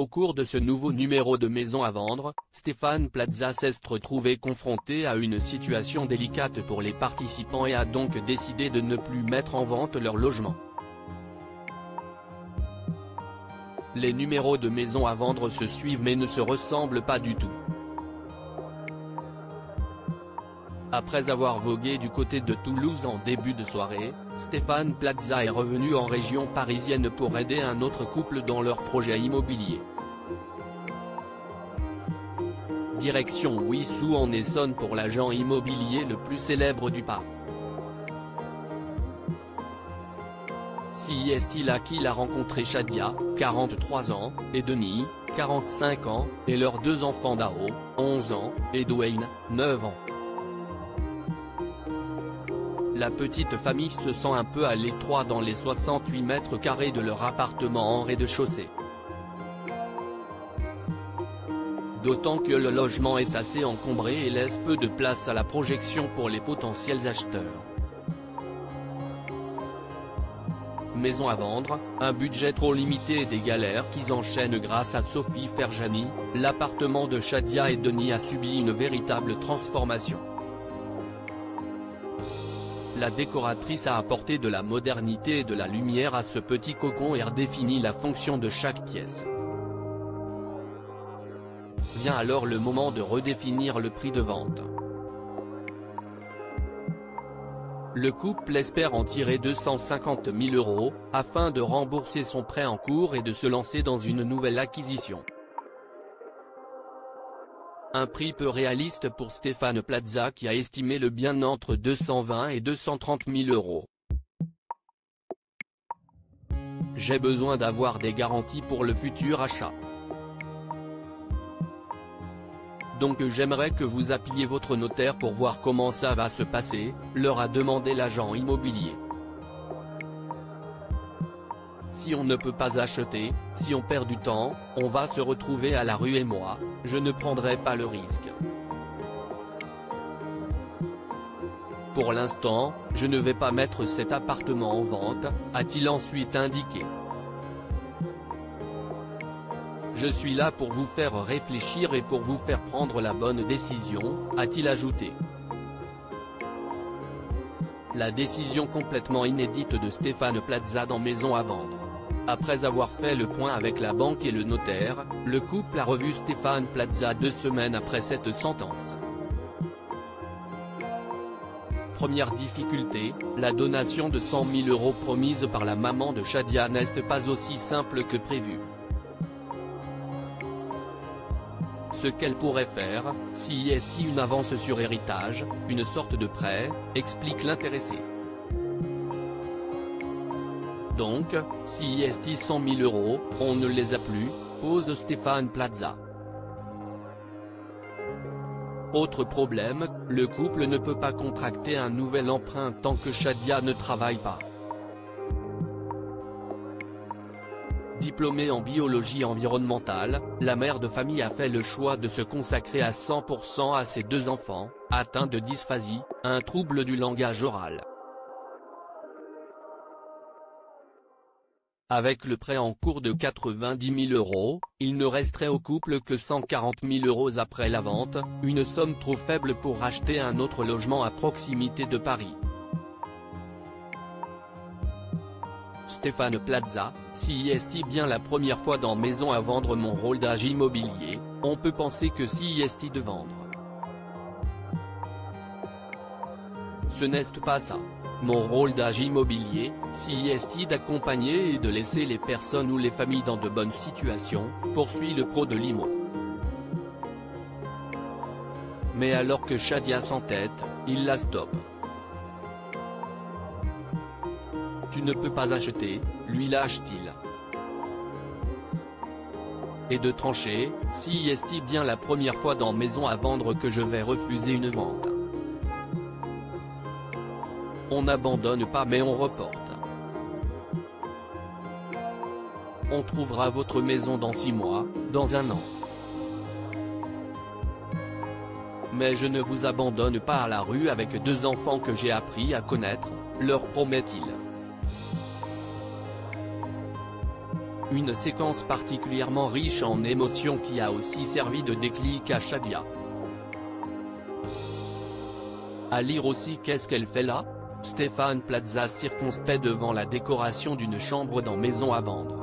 Au cours de ce nouveau numéro de Maison à vendre, Stéphane Plaza s'est retrouvé confronté à une situation délicate pour les participants et a donc décidé de ne plus mettre en vente leur logement. Les numéros de Maison à vendre se suivent mais ne se ressemblent pas du tout. Après avoir vogué du côté de Toulouse en début de soirée, Stéphane Plaza est revenu en région parisienne pour aider un autre couple dans leur projet immobilier. Direction Wissous en Essonne pour l'agent immobilier le plus célèbre du parc. Si est-il là qu'il a rencontré Shadia, 43 ans, et Denis, 45 ans, et leurs deux enfants Dao, 11 ans, et Dwayne, 9 ans. La petite famille se sent un peu à l'étroit dans les 68 mètres carrés de leur appartement en rez-de-chaussée. D'autant que le logement est assez encombré et laisse peu de place à la projection pour les potentiels acheteurs. Maison à vendre, un budget trop limité et des galères qui enchaînent grâce à Sophie Ferjani, l'appartement de Shadia et Denis a subi une véritable transformation. La décoratrice a apporté de la modernité et de la lumière à ce petit cocon et redéfini la fonction de chaque pièce. Vient alors le moment de redéfinir le prix de vente. Le couple espère en tirer 250 000 € afin de rembourser son prêt en cours et de se lancer dans une nouvelle acquisition. Un prix peu réaliste pour Stéphane Plaza qui a estimé le bien entre 220 et 230 000 €. J'ai besoin d'avoir des garanties pour le futur achat. Donc j'aimerais que vous appeliez votre notaire pour voir comment ça va se passer, leur a demandé l'agent immobilier. Si on ne peut pas acheter, si on perd du temps, on va se retrouver à la rue et moi, je ne prendrai pas le risque. Pour l'instant, je ne vais pas mettre cet appartement en vente, a-t-il ensuite indiqué. Je suis là pour vous faire réfléchir et pour vous faire prendre la bonne décision, a-t-il ajouté. La décision complètement inédite de Stéphane Plaza dans Maison à vendre. Après avoir fait le point avec la banque et le notaire, le couple a revu Stéphane Plaza 2 semaines après cette sentence. Première difficulté, la donation de 100 000 € promise par la maman de Shadia n'est pas aussi simple que prévu. Ce qu'elle pourrait faire, si est une avance sur héritage, une sorte de prêt, explique l'intéressé. Donc, si est 100 000 €, on ne les a plus, pose Stéphane Plaza. Autre problème, le couple ne peut pas contracter un nouvel emprunt tant que Shadia ne travaille pas. Diplômée en biologie environnementale, la mère de famille a fait le choix de se consacrer à 100% à ses deux enfants, atteints de dysphasie, un trouble du langage oral. Avec le prêt en cours de 90 000 €, il ne resterait au couple que 140 000 € après la vente, une somme trop faible pour racheter un autre logement à proximité de Paris. Stéphane Plaza, si est bien la première fois dans Maison à vendre mon rôle d'agent immobilier, on peut penser que si est de vendre. Ce n'est pas ça. Mon rôle d'agent immobilier, si est d'accompagner et de laisser les personnes ou les familles dans de bonnes situations, poursuit le pro de l'IMO. Mais alors que Shadia s'entête, il la stoppe. Tu ne peux pas acheter, lui lâche-t-il. Et de trancher, si est bien la première fois dans Maison à vendre que je vais refuser une vente. On n'abandonne pas mais on reporte. On trouvera votre maison dans 6 mois, dans 1 an. Mais je ne vous abandonne pas à la rue avec 2 enfants que j'ai appris à connaître, leur promet-il. Une séquence particulièrement riche en émotions qui a aussi servi de déclic à Shadia. À lire aussi qu'est-ce qu'elle fait là ? Stéphane Plaza circonspect devant la décoration d'une chambre dans Maison à vendre.